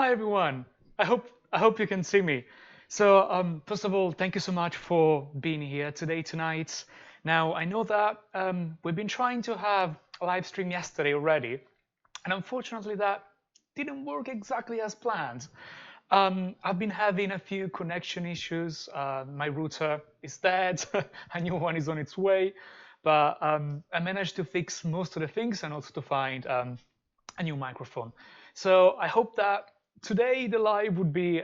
Hi everyone. I hope you can see me. So first of all, thank you so much for being here today tonight. Now I know that we've been trying to have a live stream yesterday already, and unfortunately that didn't work exactly as planned. I've been having a few connection issues. My router is dead. A new one is on its way, but I managed to fix most of the things and also to find a new microphone. So I hope that today the live would be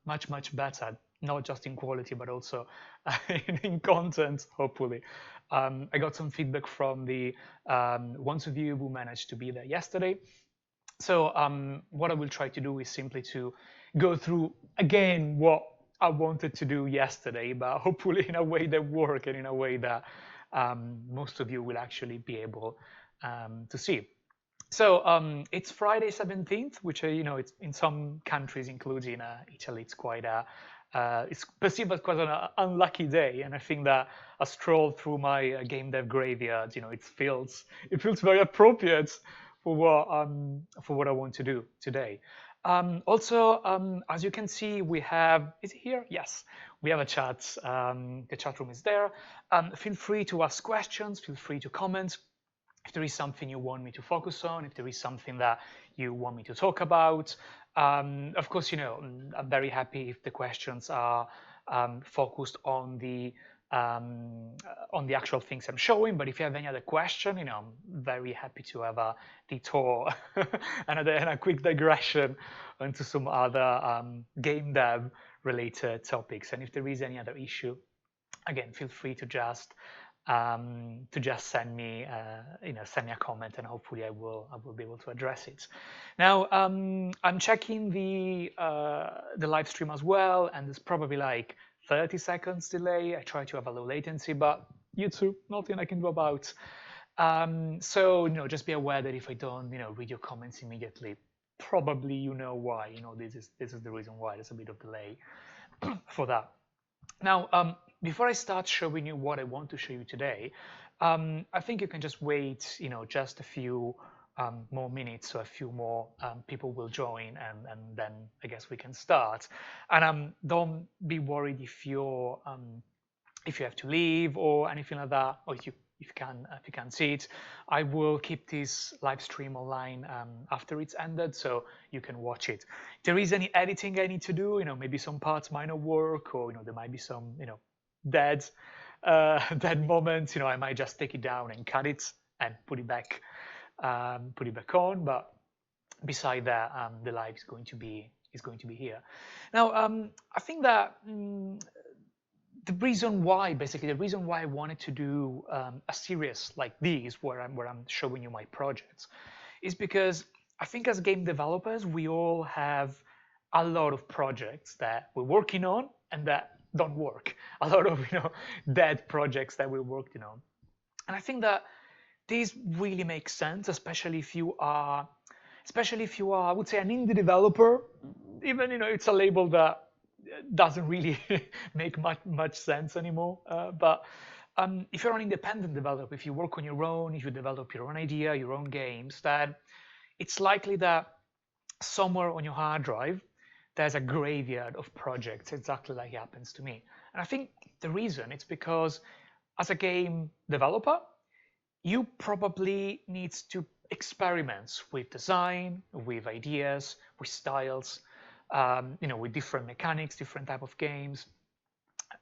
much better, not just in quality but also in content. Hopefully, I got some feedback from the ones of you who managed to be there yesterday. So what I will try to do is simply to go through again what I wanted to do yesterday, but hopefully in a way that work and in a way that most of you will actually be able to see. So it's Friday 17th, which it's in some countries, including Italy, it's quite a it's perceived as quite an unlucky day, and I think that a stroll through my Gamedev Graveyard, it feels very appropriate for what I want to do today. Also, as you can see, we have is it here? Yes, we have a chat. The chat room is there. Feel free to ask questions. Feel free to comment if there is something you want me to focus on, if there is something that you want me to talk about. Of course, I'm very happy if the questions are focused on the actual things I'm showing. But if you have any other question, I'm very happy to have a detour and a quick digression into some other game dev related topics. And if there is any other issue, again, feel free to just send me a comment, and hopefully I will be able to address it. Now I'm checking the live stream as well, and there's probably like 30 seconds delay. I try to have a low latency, but YouTube, nothing I can do about. So just be aware that if I don't read your comments immediately, probably you know why. This is the reason why there's a bit of delay for that. Now, before I start showing you what I want to show you today, I think you can just wait, just a few more minutes, so a few more people will join, and then I guess we can start. And don't be worried if you have to leave or anything like that, or if you can see it. I will keep this live stream online after it's ended, so you can watch it. If there is any editing I need to do, maybe some parts might not work, or there might be some dead dead moments. I might just take it down and cut it and put it back on. But beside that, the live is going to be here. Now, I think that the reason why I wanted to do a series like this, where I'm showing you my projects, is because I think as game developers, we all have a lot of projects that we're working on and that don't work. A lot of dead projects that we're working on, and I think that this really makes sense, especially if you are, I would say, an indie developer. Even it's a label that doesn't really make much sense anymore. But if you're an independent developer, if you work on your own, if you develop your own idea, your own games, then it's likely that somewhere on your hard drive there's a graveyard of projects, exactly like it happens to me. And I think the reason it's because as a game developer, you probably need to experiment with design, with ideas, with styles, with different mechanics, different type of games,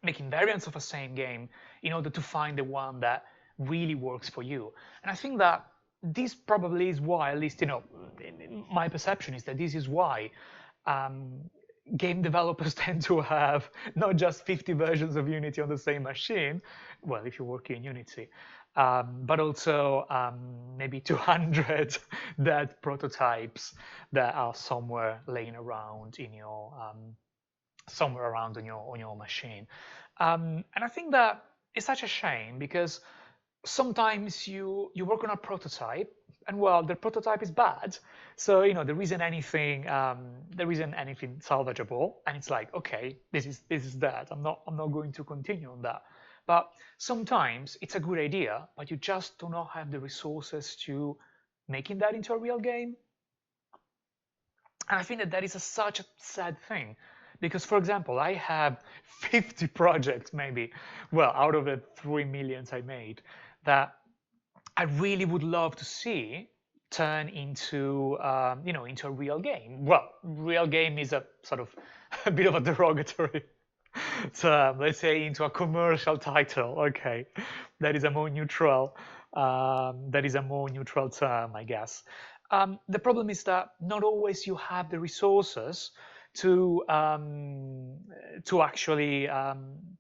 making variants of a same game in order to find the one that really works for you. And I think that this probably is why, at least in my perception, is that this is why game developers tend to have not just 50 versions of Unity on the same machine, well, if you're working in Unity, but also maybe 200 dead prototypes that are somewhere laying around on your machine. And I think that it's such a shame because sometimes you work on a prototype and well the prototype is bad, so there isn't anything salvageable, and it's like, okay, this is that, I'm not going to continue on that. But sometimes it's a good idea, but you just do not have the resources to making that into a real game. And I think that that is such a sad thing because, for example, I have 50 projects maybe, well, out of the 3 millions I made, that I really would love to see turn into, into a real game. Well, real game is a sort of a bit of a derogatory term. Let's say into a commercial title. Okay, that is a more neutral. That is a more neutral term, I guess. The problem is that not always you have the resources to um, to actually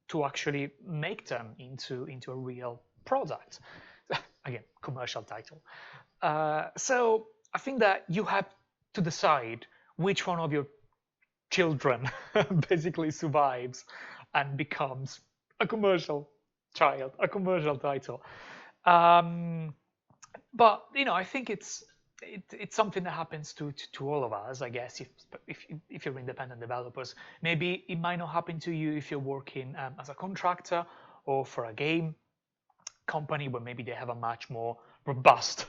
to actually make them into a real product. Again, commercial title. So I think that you have to decide which one of your children basically survives and becomes a commercial child, a commercial title. Um, but I think it's something that happens to all of us, I guess. If you're independent developers, maybe it might not happen to you if you're working as a contractor or for a game company where maybe they have a much more robust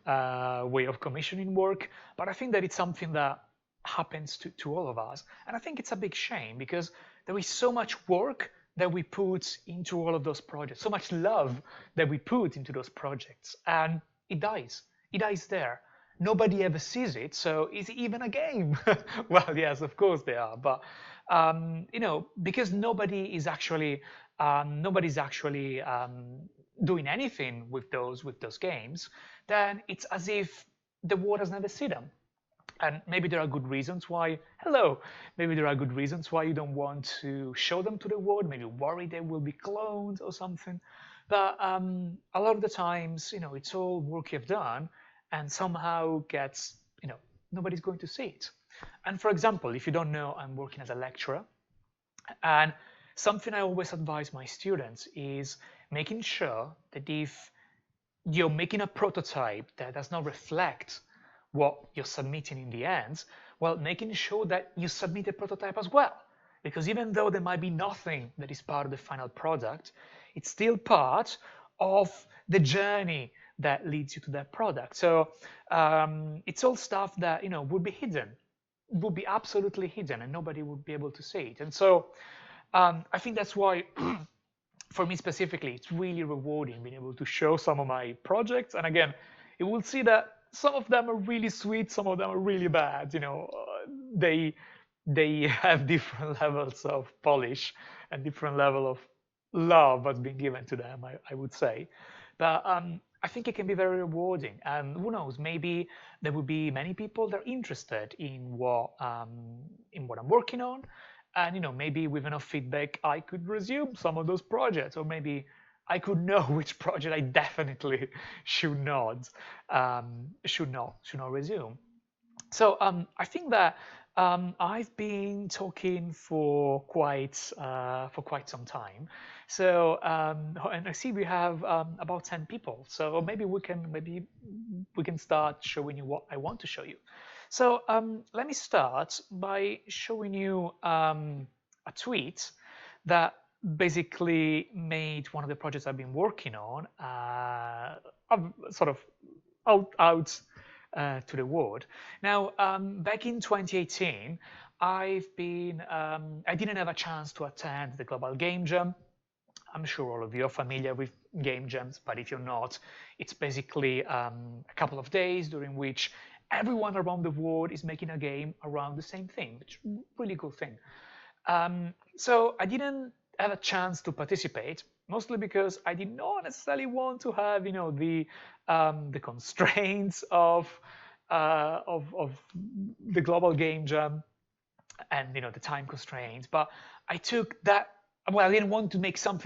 way of commissioning work. But I think that it's something that happens to all of us. And I think it's a big shame because there is so much work that we put into all of those projects, so much love that we put into those projects, and it dies. It dies there. Nobody ever sees it, so is it even a game? Well, yes, of course they are, but because nobody's actually doing anything with those games, then it's as if the world has never seen them. And maybe there are good reasons why. Hello, maybe there are good reasons why you don't want to show them to the world. Maybe worry they will be cloned or something. But a lot of the times, it's all work you've done, and somehow gets, nobody's going to see it. And for example, if you don't know, I'm working as a lecturer, and something I always advise my students is making sure that if you're making a prototype that does not reflect what you're submitting in the end, well, making sure that you submit a prototype as well. Because even though there might be nothing that is part of the final product, it's still part of the journey that leads you to that product. So it's all stuff that would be hidden, would be absolutely hidden, and nobody would be able to see it. And so I think that's why for me specifically, it's really rewarding being able to show some of my projects. And again, you will see that some of them are really sweet, some of them are really bad. They have different levels of polish and different level of love that's been given to them, I would say. But I think it can be very rewarding. And who knows, maybe there will be many people that are interested in what I'm working on. And maybe with enough feedback, I could resume some of those projects, or maybe I could know which project I definitely should not resume. So I think that I've been talking for quite some time. So and I see we have about 10 people. So maybe we can start showing you what I want to show you. So let me start by showing you a tweet that basically made one of the projects I've been working on sort of out to the world. Now, back in 2018, I didn't have a chance to attend the Global Game Jam. I'm sure all of you are familiar with game jams, but if you're not, it's basically a couple of days during which everyone around the world is making a game around the same thing, which is a really cool thing. So I didn't have a chance to participate, mostly because I did not necessarily want to have, the constraints of the Global Game Jam and the time constraints. But I took that. Well, I didn't want to make a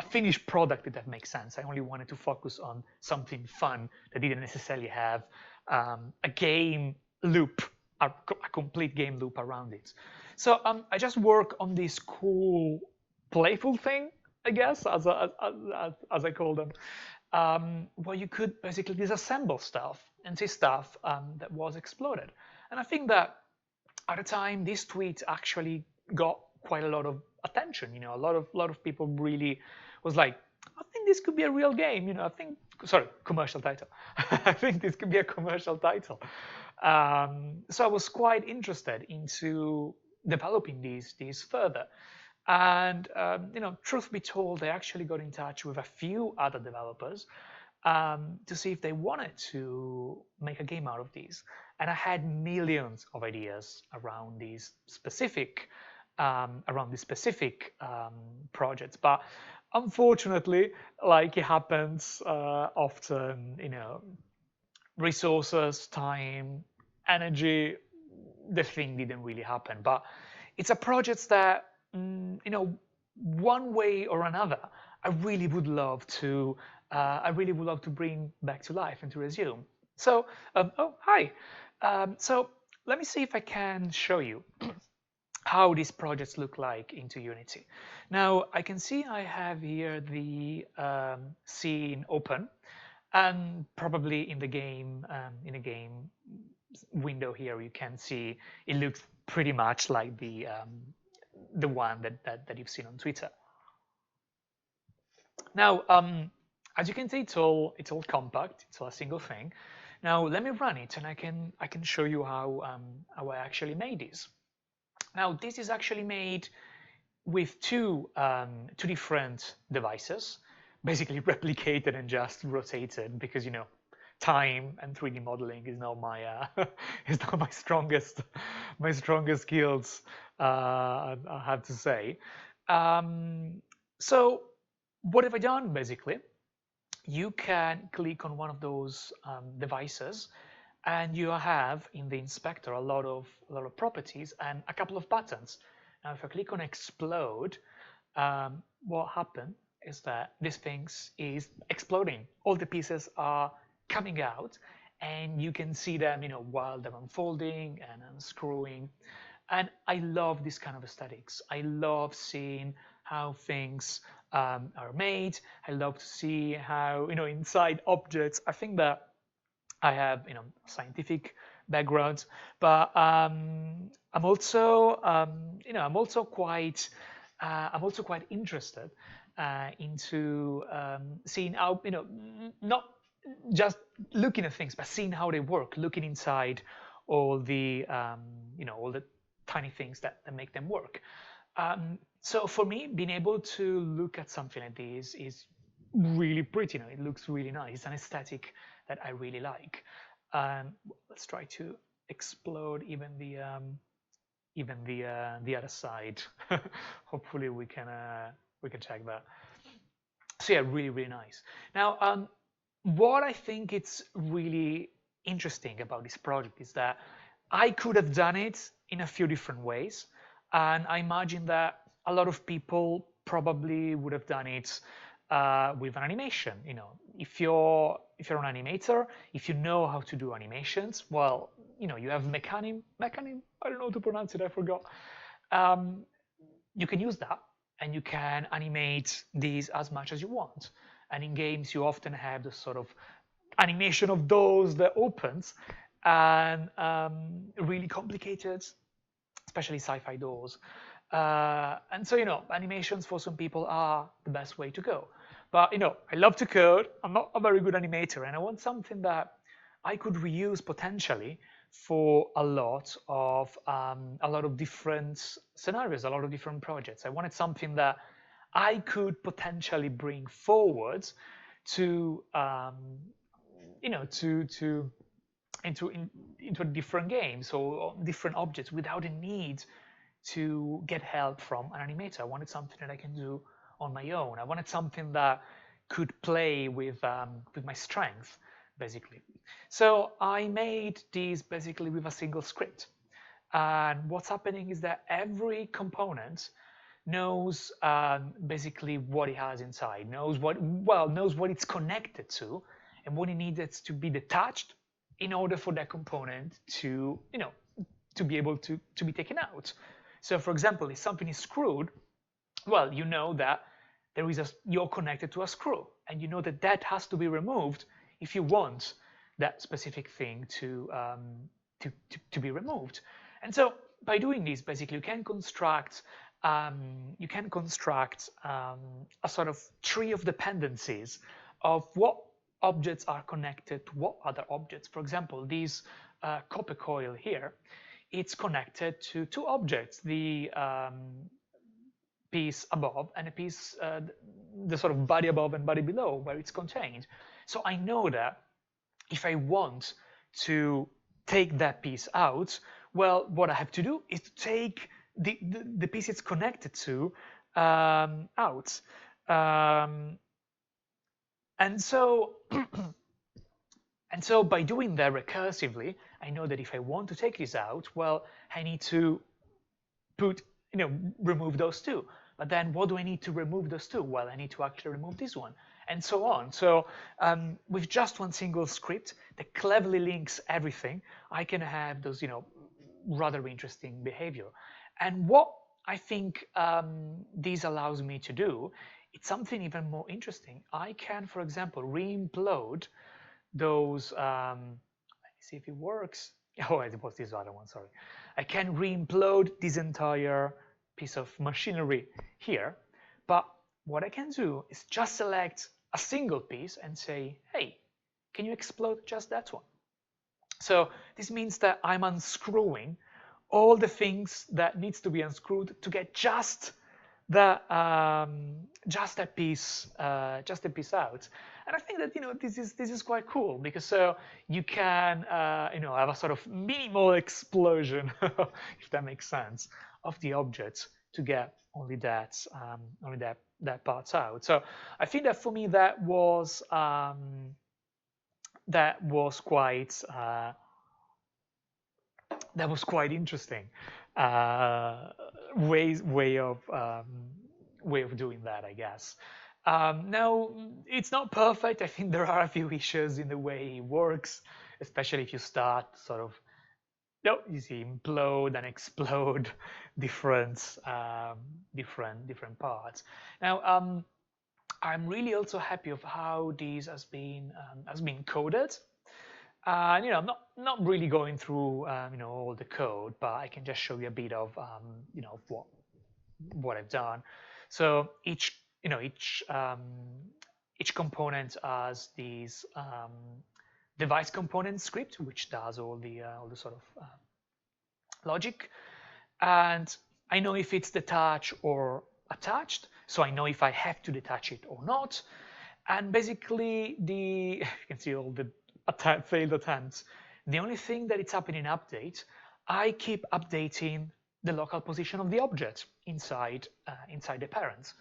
finished product, if that makes sense. I only wanted to focus on something fun that didn't necessarily have a game loop, a complete game loop around it. So I just work on this cool, playful thing, I guess, as I call them, where you could basically disassemble stuff and see stuff that was exploded. And I think that at the time, this tweet actually got quite a lot of attention. A lot of people really was like, I think this could be a real game. Sorry, commercial title. I think this could be a commercial title. So I was quite interested into developing these further. And truth be told, I actually got in touch with a few other developers to see if they wanted to make a game out of these. And I had millions of ideas around these specific projects. But unfortunately, like it happens often, resources, time, energy, the thing didn't really happen. But it's a project that, one way or another, I really would love to. I really would love to bring back to life and to resume. So, oh, hi. So let me see if I can show you how these projects look like into Unity. Now, I can see I have here the scene open, and probably in the game window here, you can see it looks pretty much like the one that you've seen on Twitter. Now, as you can see, it's all compact. It's all a single thing. Now, let me run it, and I can show you how I actually made this. Now, this is actually made with two different devices, basically replicated and just rotated because time and 3D modeling is not my is not my strongest skills. I have to say. So what have I done basically? You can click on one of those devices, and you have in the inspector a lot of properties and a couple of buttons. Now, if I click on explode, what happened is that this thing is exploding. All the pieces are coming out, and you can see them, while they're unfolding and unscrewing. And I love this kind of aesthetics. I love seeing how things are made. I love to see how, inside objects. I think that I have, scientific background, but I'm also quite interested into seeing how, not just looking at things, but seeing how they work, looking inside all the tiny things that make them work. So for me, being able to look at something like this is really pretty. It looks really nice. It's an aesthetic that I really like. Let's try to explode even the other side. Hopefully we can check that. So yeah, really really nice. Now, what I think it's really interesting about this project is that I could have done it in a few different ways, and I imagine that a lot of people probably would have done it with an animation. If you're an animator, if you know how to do animations, well, you have mechanim. I don't know how to pronounce it. I forgot. Um, you can use that, and you can animate these as much as you want. And in games, you often have the sort of animation of doors that opens, and really complicated, especially sci-fi doors. And so, animations for some people are the best way to go. But, I love to code. I'm not a very good animator, and I want something that I could reuse potentially for a lot of different scenarios, a lot of different projects. I wanted something that I could potentially bring forward to, to into a different games or different objects without a need to get help from an animator. I wanted something that I can do on my own. I wanted something that could play with my strength, basically. So I made these basically with a single script. And what's happening is that every component knows basically what it has inside, knows what it's connected to, and what it needed to be detached in order for that component to be able to be taken out. So, for example, if something is screwed, well, you know that you're connected to a screw, and you know that has to be removed if you want that specific thing to be removed. And so, by doing this, basically, you can construct a sort of tree of dependencies of what objects are connected to what other objects. For example, these copper coil here, it's connected to two objects, the piece above and a piece, the sort of body above and body below where it's contained. So I know that if I want to take that piece out, well, what I have to do is to take the piece it's connected to out. And so and so by doing that recursively, I know that if I want to take this out, well, I need to remove those two. But then what do I need to remove those two? Well, I need to actually remove this one, and so on. So with just one single script that cleverly links everything, I can have those, rather interesting behavior. And what I think this allows me to do, it's something even more interesting. I can, for example, re-implode those, let me see if it works. Oh, it was this other one, sorry. I can re-implode this entire piece of machinery here, but what I can do is just select a single piece and say, hey, can you explode just that one? So this means that I'm unscrewing all the things that needs to be unscrewed to get just the just a piece out. And I think that this is quite cool, because so you can have a sort of minimal explosion, if that makes sense, of the object to get only that parts out. So I think that for me that was quite interesting way of doing that, I guess. Now, it's not perfect. I think there are a few issues in the way it works, especially if you start sort of, you see, implode and explode different parts. Now, I'm really also happy of how this has been coded. I'm not really going through all the code, but I can just show you a bit of what I've done. So each component has these device component script, which does all the sort of logic, and I know if it's detached or attached, so I know if I have to detach it or not. And basically, you can see all the failed attempts. The only thing that it's happening in update, I keep updating the local position of the object inside the parent.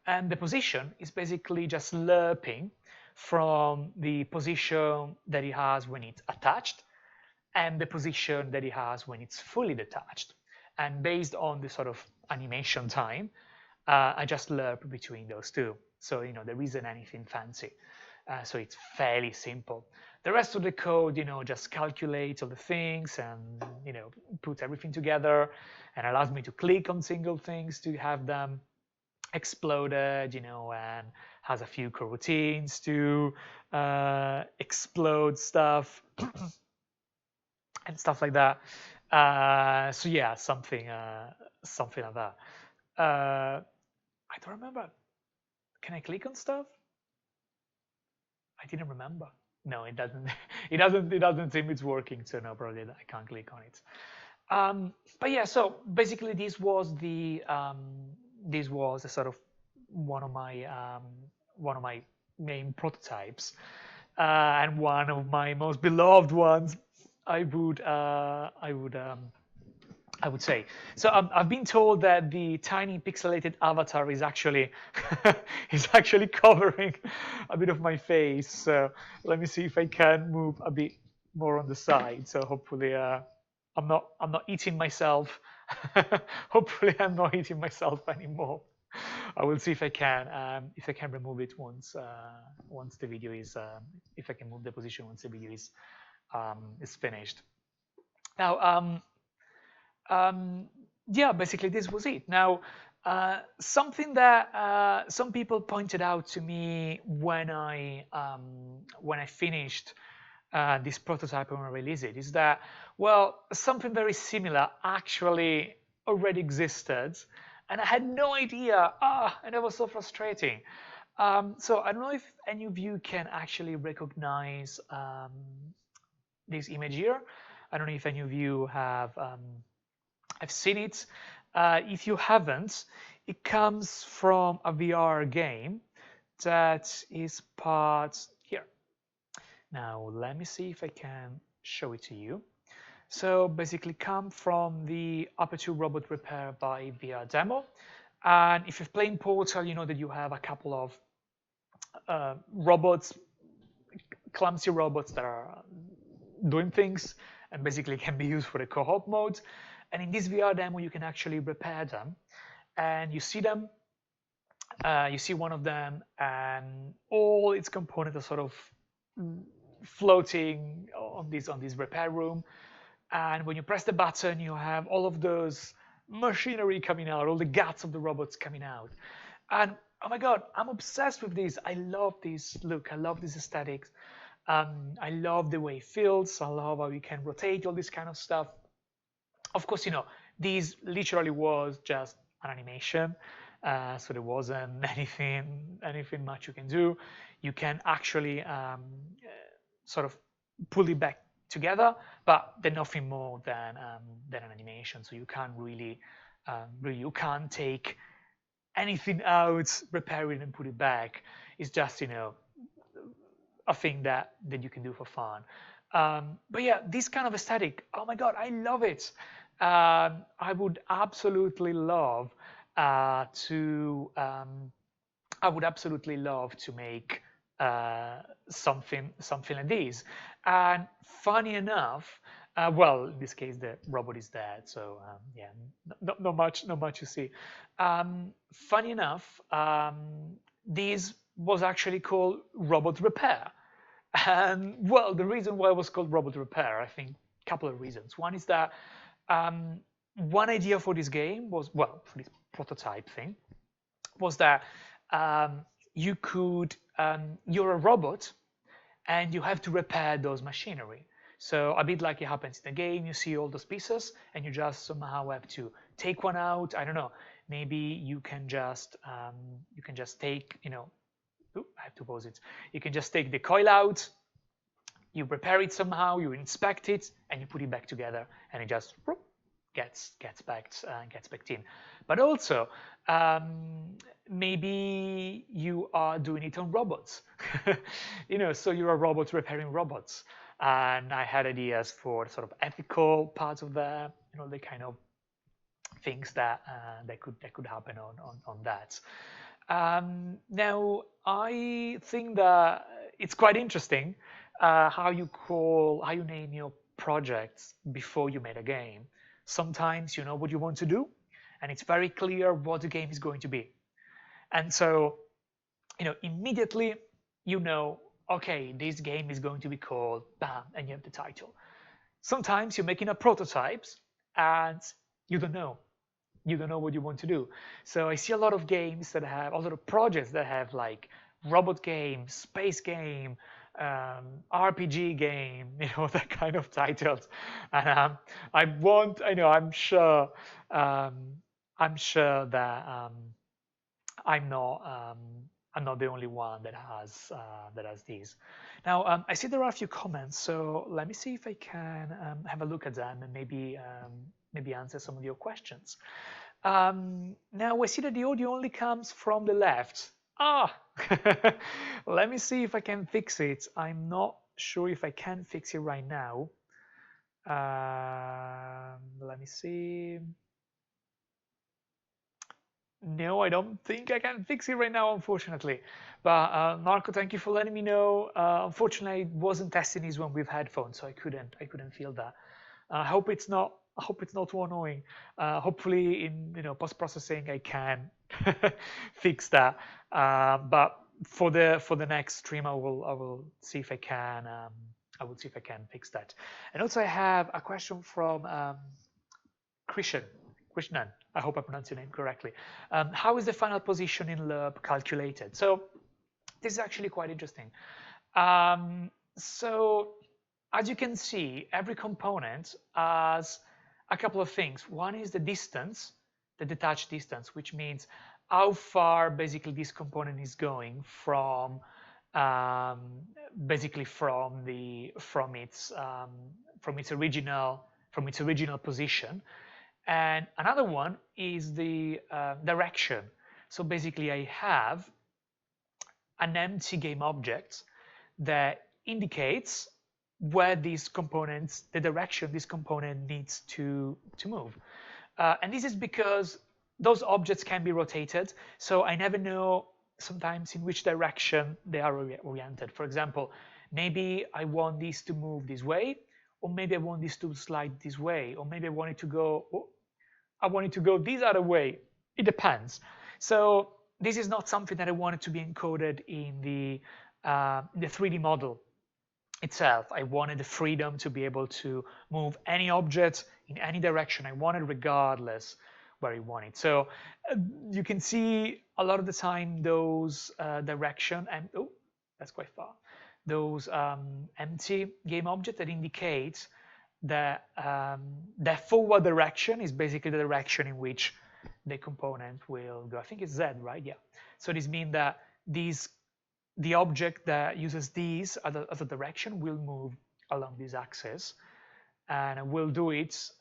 And the position is basically just lerping from the position that it has when it's attached and the position that it has when it's fully detached. And based on the sort of animation time, I just lerp between those two. So there isn't anything fancy. So it's fairly simple. The rest of the code, just calculates all the things and puts everything together and allows me to click on single things to have them exploded, and has a few coroutines to explode stuff and stuff like that. So yeah, something like that. I don't remember. Can I click on stuff? I didn't remember. No, it doesn't. It doesn't seem it's working. So no, probably I can't click on it. But yeah, so basically this was a sort of one of my main prototypes, and one of my most beloved ones, I would say. So I've been told that the tiny pixelated avatar is actually covering a bit of my face. So let me see if I can move a bit more on the side. So hopefully I'm not eating myself. Hopefully I'm not eating myself anymore. I will see if I can remove it once the video is if I can move the position once the video is finished. Now yeah, basically this was it. Now, something that some people pointed out to me when I finished this prototype and I released it is that, well, something very similar actually already existed, and I had no idea. And it was so frustrating. So I don't know if any of you can actually recognize this image here. I don't know if any of you have seen it. If you haven't, it comes from a VR game that is part here. Now, let me see if I can show it to you. So basically come from the Aperture Robot Repair by VR demo. And if you've played Portal, you know that you have a couple of robots, clumsy robots that are doing things and basically can be used for the co-op mode. And in this VR demo, you can actually repair them. And you see them, you see one of them, and all its components are sort of floating on this repair room. And when you press the button, you have all of those machinery coming out, all the guts of the robots coming out. And oh my God, I'm obsessed with this. I love this look. I love this aesthetics. I love the way it feels. I love how you can rotate all this kind of stuff. Of course, this literally was just an animation. So there wasn't anything much you can do. You can actually sort of pull it back together, but they're nothing more than an animation. So you can't really you can't take anything out, repair it, and put it back. It's just a thing that you can do for fun. But yeah, this kind of aesthetic, oh my God, I love it. I would absolutely love to make something like this. And funny enough, well, in this case, the robot is dead, so yeah, not much to see. Funny enough, this was actually called Robot Repair. And well, the reason why it was called Robot Repair, I think, a couple of reasons. One is that one idea for this game was, well, for this prototype thing, was that you could, you're a robot and you have to repair those machinery. So a bit like it happens in the game, you see all those pieces and you just somehow have to take one out. I don't know, maybe you can just take, I have to pause it. You can just take the coil out, you repair it somehow, you inspect it, and you put it back together, and it just gets back in. But also, maybe you are doing it on robots. So you're a robot repairing robots. And I had ideas for sort of ethical parts of that, the kind of things that could happen on that. Now, I think that it's quite interesting how you name your projects before you made a game. Sometimes you know what you want to do, and it's very clear what the game is going to be. And so, immediately okay, this game is going to be called bam, and you have the title. Sometimes you're making a prototypes and you don't know what you want to do. So I see a lot of games that have a lot of projects that have like robot game, space game, RPG game, that kind of titles. And I'm sure that I'm not the only one that has these. Now I see there are a few comments, so let me see if I can have a look at them and maybe answer some of your questions. Now I see that the audio only comes from the left. Let me see if I can fix it. I'm not sure if I can fix it right now. Let me see. No, I don't think I can fix it right now, unfortunately. But Marco, thank you for letting me know. Unfortunately, I wasn't testing this one with headphones, so I couldn't feel that. I hope it's not too annoying. Hopefully, in post-processing, I can fix that. But for the next stream, I will see if I can. I will see if I can fix that. And also, I have a question from Krishnan. I hope I pronounced your name correctly. How is the final position in loop calculated? So this is actually quite interesting. So as you can see, every component has a couple of things. One is the distance, the detached distance, which means how far basically this component is going from um, basically from its original position. And another one is the direction. So basically, I have an empty game object that indicates where these components, the direction this component needs to move. And this is because those objects can be rotated, so I never know sometimes in which direction they are oriented. For example, maybe I want this to move this way, or maybe I want this to slide this way, or maybe I want it to go, oh, I want it to go this other way. It depends. So this is not something that I wanted to be encoded in the 3D model itself. I wanted the freedom to be able to move any object in any direction I wanted, regardless where I want it. So you can see a lot of the time those direction and oh, that's quite far. Those empty game objects that indicate that the forward direction is basically the direction in which the component will go. I think it's Z, right? Yeah. So this means that the object that uses these as a direction will move along this axis, and will do it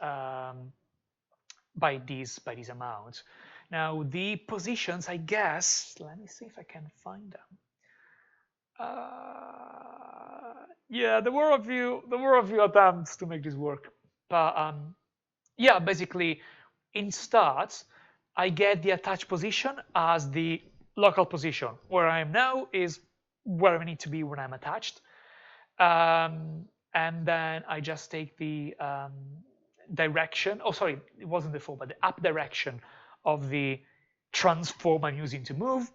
by this amount. Now the positions, I guess. Let me see if I can find them. Yeah, there were a few attempts to make this work, but yeah, basically in start, I get the attached position as the local position. Where I am now is where I need to be when I'm attached. And then I just take the direction. Oh, sorry, it wasn't the forward, but the up direction of the transform I'm using to move.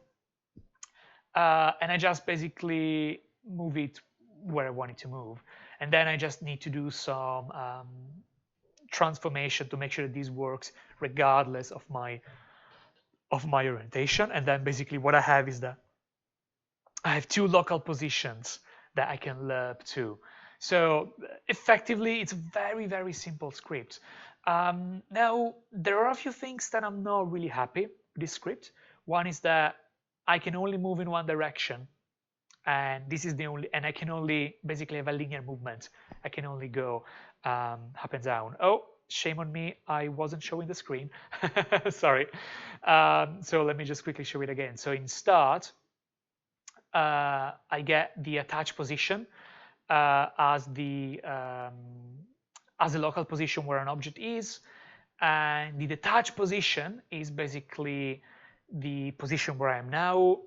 And I just basically move it where I want it to move. And then I just need to do some transformation to make sure that this works regardless of my orientation. And then basically what I have is that I have two local positions that I can lerp to. So effectively, it's a very, very simple script. Now, there are a few things that I'm not really happy with this script. One is that I can only move in one direction, and this is the only, and I can only basically have a linear movement. I can only go up and down. Oh, shame on me, I wasn't showing the screen. Sorry. So let me just quickly show it again. So in start, I get the attached position as the local position where an object is, and the detached position is basically the position where I am now,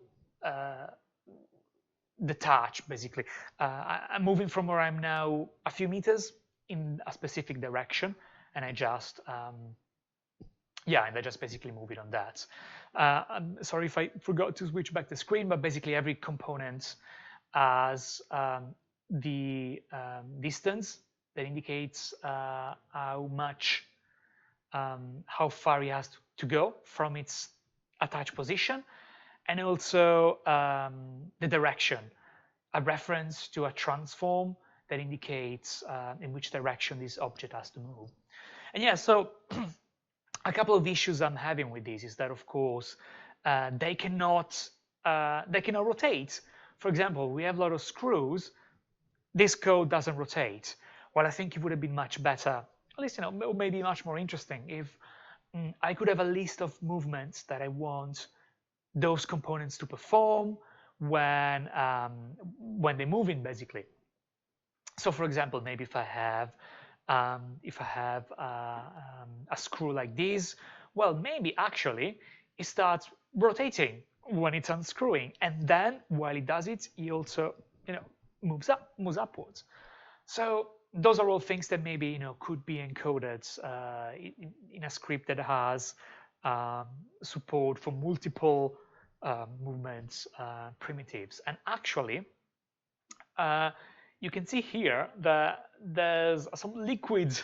detached basically. I'm moving from where I'm now a few meters in a specific direction, and I just yeah, and I just basically move it on that. I'm sorry if I forgot to switch back the screen, but basically every component has the distance that indicates how much, how far it has to go from its attached position, and also the direction, a reference to a transform that indicates in which direction this object has to move. And yeah, so a couple of issues I'm having with this is that, of course, they cannot rotate. For example, we have a lot of screws. This code doesn't rotate. Well, I think it would have been much better, at least, you know, maybe much more interesting if I could have a list of movements that I want those components to perform when they're moving, basically. So, for example, maybe if I have a screw like this, well, maybe actually it starts rotating when it's unscrewing, and then while it does it, it also, you know, moves upwards. So those are all things that maybe, you know, could be encoded in a script that has support for multiple movements primitives. And actually, you can see here that there's some liquid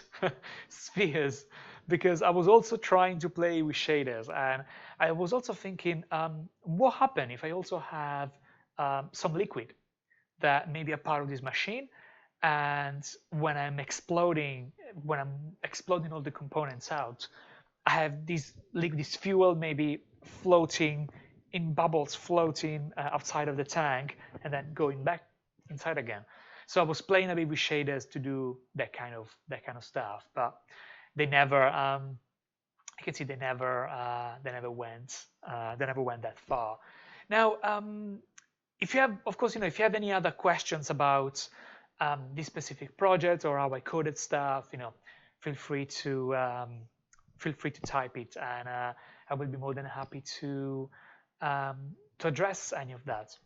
spheres, because I was also trying to play with shaders, and I was also thinking, what happens if I also have some liquid that may be a part of this machine, and when I'm exploding all the components out, I have this fuel maybe floating in bubbles floating outside of the tank and then going back inside again. So I was playing a bit with shaders to do that kind of stuff, but they never. You can see they never went that far. Now, if you have, of course, if you have any other questions about this specific project or how I coded stuff, feel free to type it, and I will be more than happy to address any of that.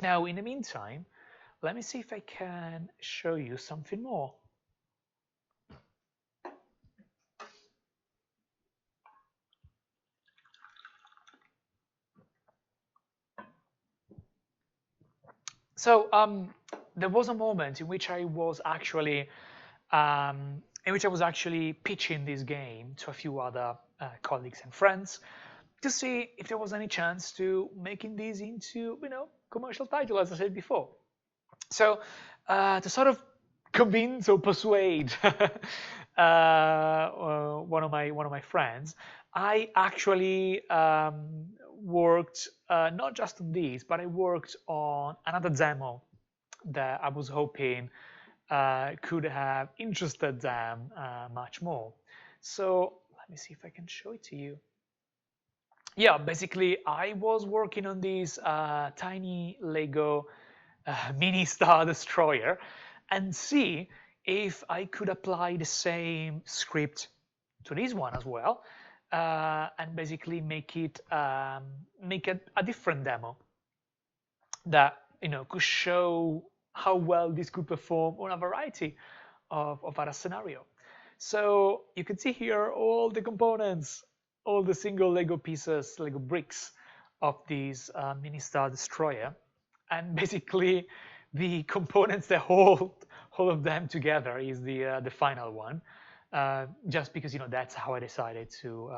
Now, in the meantime, let me see if I can show you something more. So there was a moment in which I was actually pitching this game to a few other colleagues and friends to see if there was any chance to making this into commercial title, as I said before. So to sort of convince or persuade one of my friends, I actually worked not just on these, but I worked on another demo that I was hoping could have interested them much more. So let me see if I can show it to you. Yeah, basically, I was working on this tiny Lego mini Star Destroyer and see if I could apply the same script to this one as well, and basically make a different demo that could show how well this could perform on a variety of other scenario. So you can see here all the components, all the single Lego pieces, Lego bricks of this mini Star Destroyer, and basically the components that hold all of them together is the final one. Just because that's how I decided to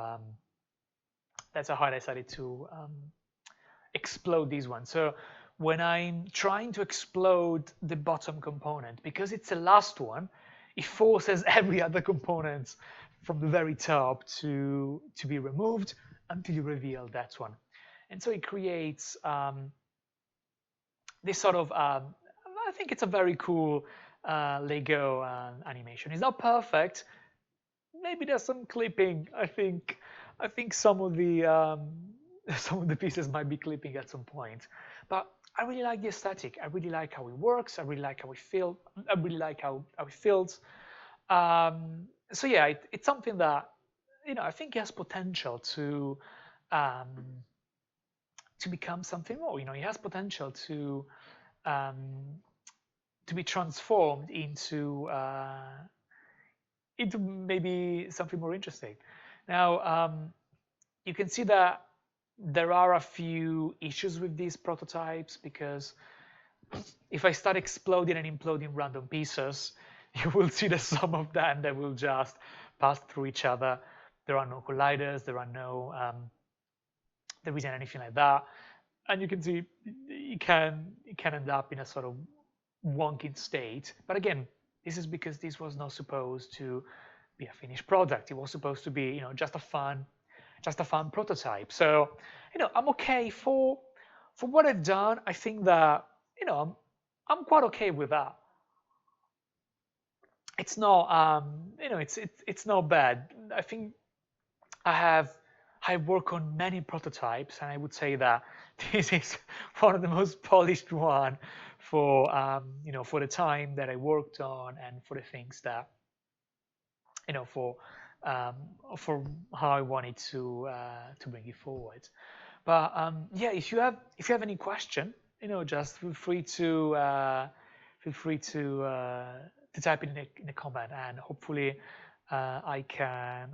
explode this one. So when I'm trying to explode the bottom component, because it's the last one, it forces every other component from the very top to be removed until you reveal that one. And so it creates this sort of, I think it's a very cool Lego animation. It's not perfect. Maybe there's some clipping. I think some of the pieces might be clipping at some point. But I really like the aesthetic. I really like how it works. I really like how it feels. I really like how it feels. So yeah, it's something that I think has potential to become something more. It has potential to be transformed into maybe something more interesting. Now you can see that there are a few issues with these prototypes, because if I start exploding and imploding random pieces, you will see that some of them that will just pass through each other. There are no colliders, there isn't anything like that, and you can see it can end up in a sort of wonky state. But again, this is because this was not supposed to be a finished product. It was supposed to be just a fun prototype. So I'm okay for what I've done. I think that I'm quite okay with that. It's not it's not bad. I think I work on many prototypes, and I would say that this is one of the most polished one for for the time that I worked on, and for the things that for how I wanted to bring it forward. But yeah, if you have any question, just feel free to type it in the comment, and hopefully I can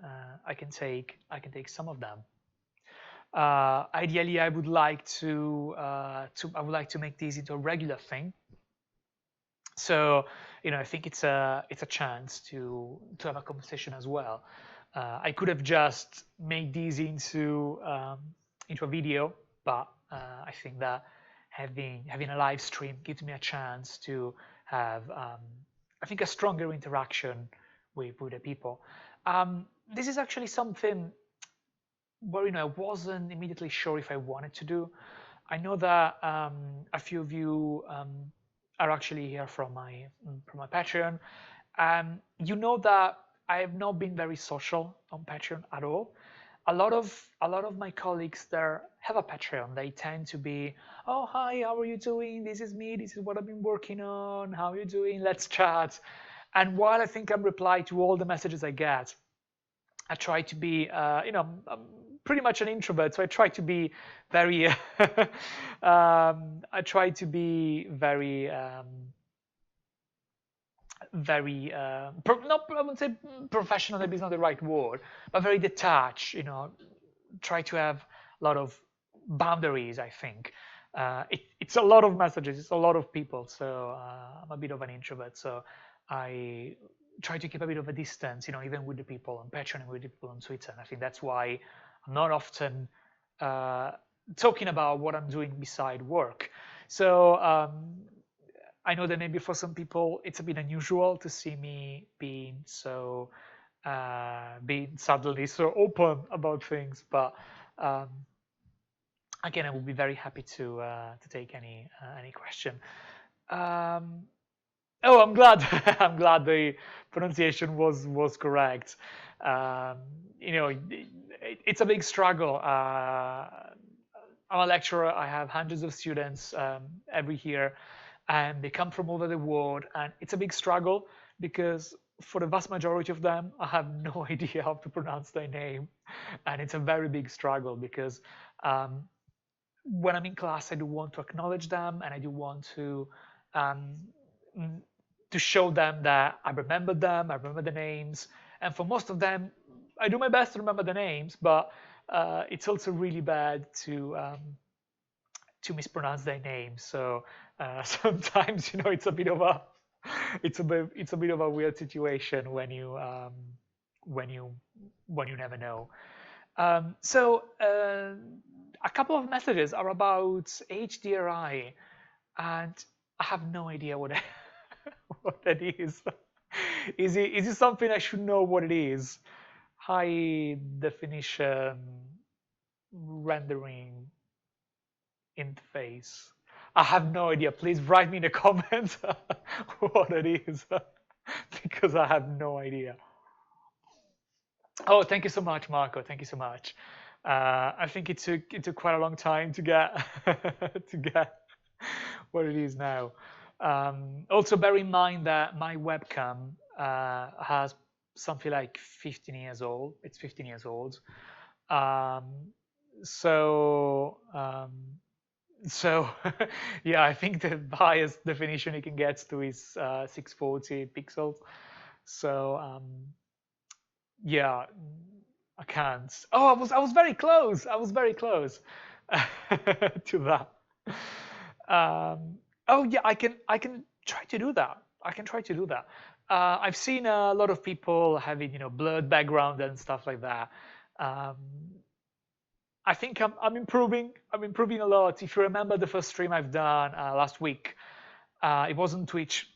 take some of them. Ideally, I would like to make these into a regular thing. So I think it's a chance to have a conversation as well. I could have just made these into a video, but I think that having a live stream gives me a chance to have I think a stronger interaction with the people. This is actually something where I wasn't immediately sure if I wanted to do. I know that a few of you are actually here from my Patreon. You know that I have not been very social on Patreon at all. A lot of my colleagues there have a Patreon. They tend to be, oh hi, how are you doing? This is me. This is what I've been working on. How are you doing? Let's chat. And while I think I'm replying to all the messages I get, I try to be, I'm pretty much an introvert, so I try to be very, I try to be very, not, I wouldn't say professional, maybe it's not the right word, but very detached, try to have a lot of boundaries, I think. It's a lot of messages, it's a lot of people, so I'm a bit of an introvert, so I try to keep a bit of a distance, even with the people on Patreon and with the people on Twitter. And I think that's why I'm not often talking about what I'm doing beside work. So I know that maybe for some people it's a bit unusual to see me being suddenly so open about things, but again, I will be very happy to take any question. Oh, I'm glad. I'm glad the pronunciation was correct. Um, it's a big struggle. I'm a lecturer. I have hundreds of students every year, and they come from all over the world. And it's a big struggle because for the vast majority of them, I have no idea how to pronounce their name, and it's a very big struggle because when I'm in class, I do want to acknowledge them, and I do want um, to show them that I remember them, I remember the names, and for most of them, I do my best to remember the names, but it's also really bad to mispronounce their names. So sometimes, it's a bit of a it's a bit of a weird situation when you when you never know. So a couple of messages are about HDRI, and I have no idea what what that is. Is it something I should know what it is? High definition rendering interface. I have no idea. Please write me in the comments what it is because I have no idea. Oh, thank you so much, Marco. Thank you so much. I think it took quite a long time to get to get what it is now. Also, bear in mind that my webcam has something like 15 years old. It's 15 years old. Um, so so yeah, I think the highest definition it can get to is 640 pixels. So yeah, I can't. Oh, I was very close. I was very close to that. Oh yeah, I can try to do that. I can try to do that. I've seen a lot of people having blurred background and stuff like that. Um, I think I'm improving. I'm improving a lot. If you remember the first stream I've done last week, it was on Twitch.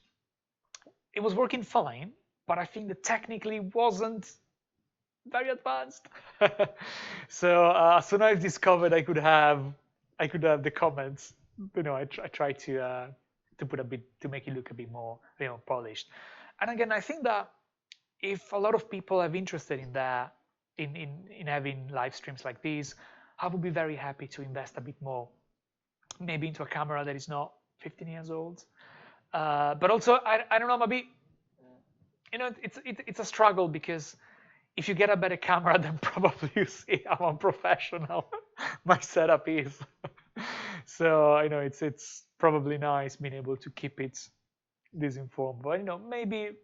It was working fine, but I think that technically wasn't very advanced. So I've discovered I could have the comments. I try to put a bit to make it look a bit more polished. And again, I think that if a lot of people have interested in that, in having live streams like these, I would be very happy to invest a bit more, maybe into a camera that is not 15 years old. But also, I don't know, maybe it's a struggle because if you get a better camera, then probably you see how unprofessional my setup is. So I know it's probably nice being able to keep it disinformed, but maybe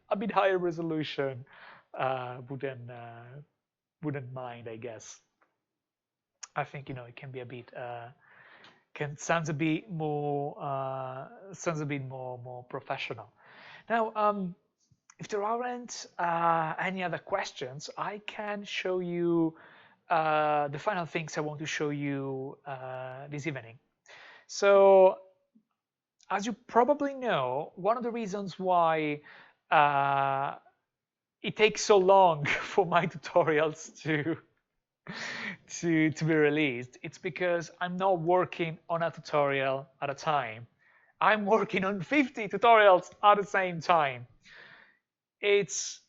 a bit higher resolution wouldn't mind, I guess. I think it can be a bit can sounds a bit more professional. Now, if there aren't any other questions, I can show you the final things I want to show you this evening. So, as you probably know, one of the reasons why it takes so long for my tutorials to be released, it's because I'm not working on a tutorial at a time. I'm working on 50 tutorials at the same time. It's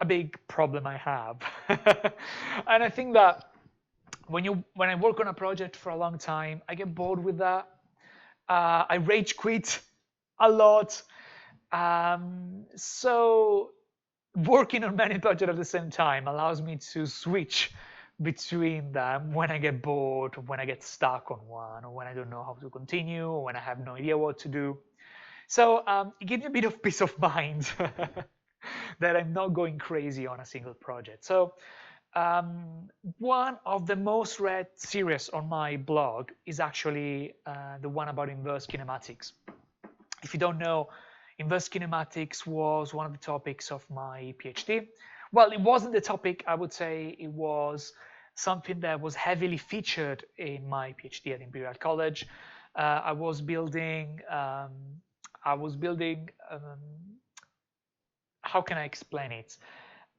a big problem I have. And I think that when I work on a project for a long time, I get bored with that. I rage quit a lot. So working on many projects at the same time allows me to switch between them when I get bored, or when I get stuck on one, or when I don't know how to continue, or when I have no idea what to do. So it gives me a bit of peace of mind that I'm not going crazy on a single project. So one of the most read series on my blog is actually the one about inverse kinematics. If you don't know, inverse kinematics was one of the topics of my PhD. Well, it wasn't the topic, I would say it was something that was heavily featured in my PhD at Imperial College. I was building, how can I explain it?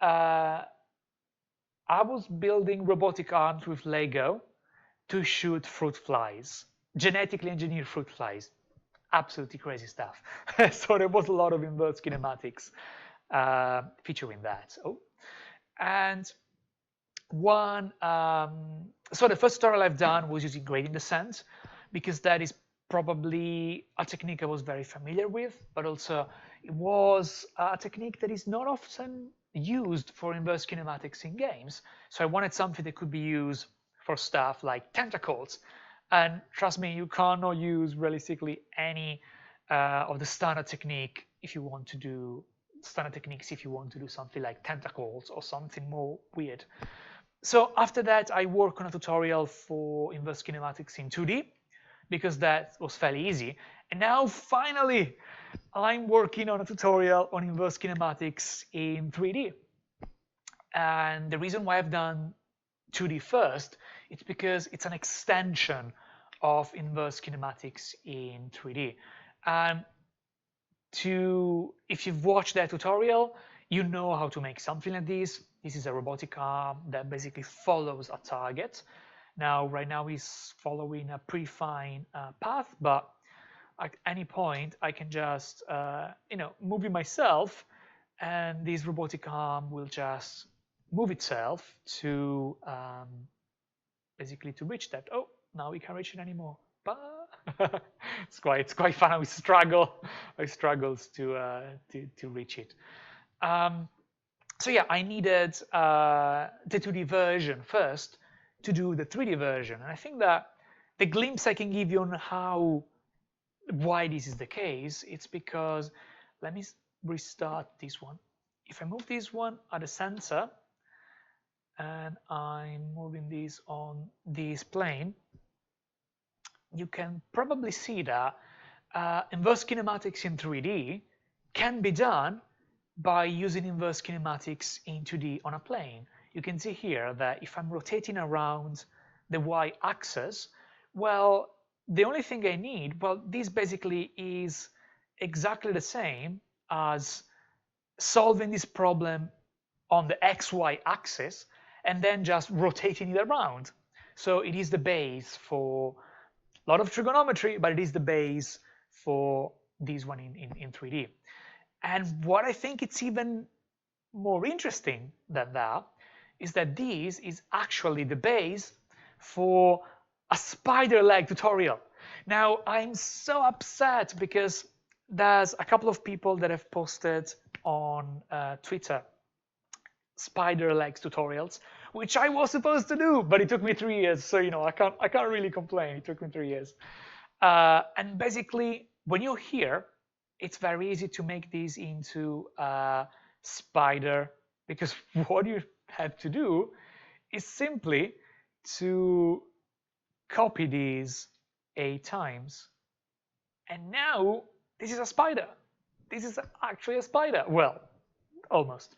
I was building robotic arms with Lego to shoot fruit flies, genetically engineered fruit flies. Absolutely crazy stuff. So there was a lot of inverse kinematics featuring that. Oh, and so the first tutorial I've done was using gradient descent, because that is probably a technique I was very familiar with, but also it was a technique that is not often used for inverse kinematics in games. So I wanted something that could be used for stuff like tentacles. And trust me, you cannot use realistically any of the standard technique if you want to do standard techniques if you want to do something like tentacles or something more weird. So after that, I worked on a tutorial for inverse kinematics in 2D, because that was fairly easy. And now finally, I'm working on a tutorial on inverse kinematics in 3D. And the reason why I've done 2D first, it's because it's an extension of inverse kinematics in 3D. If you've watched that tutorial, you know how to make something like this. This is a robotic arm that basically follows a target. Now, right now he's following a predefined path, but at any point I can just, move it myself, and this robotic arm will just move itself to basically to reach that. Oh, now we can't reach it anymore. But it's quite fun. I struggles to reach it. So yeah, I needed the 2D version first to do the 3D version, and I think that the glimpse I can give you on why this is the case, it's because, let me restart this one. If I move this one at the center, and I'm moving this on this plane, you can probably see that inverse kinematics in 3D can be done by using inverse kinematics in 2D on a plane. You can see here that if I'm rotating around the y-axis, well, the only thing I need, well, this basically is exactly the same as solving this problem on the xy axis and then just rotating it around. So it is the base for a lot of trigonometry, but it is the base for this one in 3D. And what I think it's even more interesting than that is that this is actually the base for a spider leg tutorial. Now, I'm so upset because there's a couple of people that have posted on Twitter spider legs tutorials, which I was supposed to do, but it took me 3 years. So I can't really complain. It took me 3 years. And basically, when you're here, it's very easy to make these into a spider, because what you have to do is simply to copy these 8 times. And now this is a spider. This is actually a spider. Well, almost.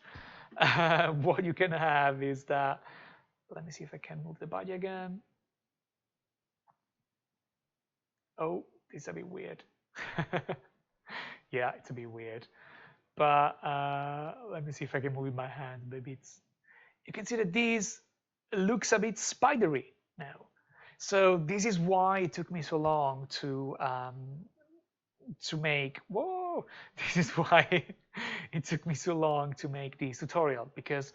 What you can have is that, let me see if I can move the body again. Oh, it's a bit weird. Yeah, it's a bit weird. But let me see if I can move with my hand. Maybe you can see that these looks a bit spidery now. So this is why it took me so long to make. Whoa! This is why it took me so long to make this tutorial, because